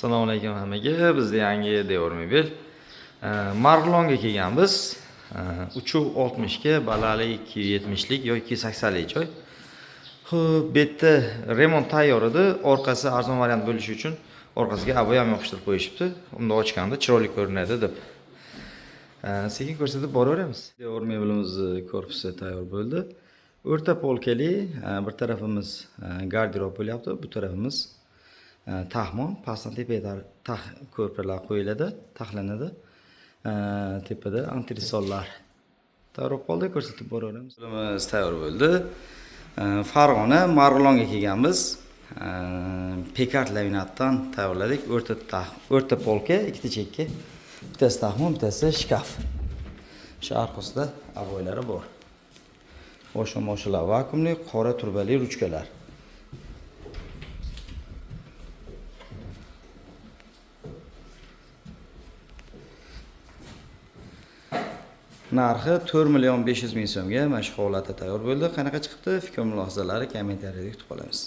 Assalomu alaykum hammaga. Bizda yangi Devor mobil Marlonga kelganmiz. 360 ga balali 270 lik yoki 280 lik joy. Xo'p, bu yerda remont tayyor edi. Orqasi arzon variant bo'lishi uchun orqasiga aboyam yopishtirib qo'yishibdi. Unda ochganda chiroyli ko'rinadi deb. Sekin ko'rsatib boraveramiz. Devor mobilimiz korpusi tayyor bo'ldi. O'rta polkali, bir tarafimiz garderob bo'lyapti, bu tarafimiz taxmon, pastdan tepaga tax ko'rpalar qo'yiladi, taxlanadi. Tepada antrisollar tayyor qoldi, ko'rsatib boraveramiz. Biz tayyor bo'ldi. Farg'ona Marlonga kelganmiz. Pekart laminatdan tayyorladik. O'rta polka, ikkita chekka. Bittasi taxmon, bittasi shkaf. Shu orqasida avoylari bor. Boshqa vakuumli, qora turbali ruchkalar. Narxi 4 500 000 so'mga mana shu holatda tayyor bo'ldi. Qanaqa chiqibdi? Fikr mulohazalari kommentariyada kutib qolamiz.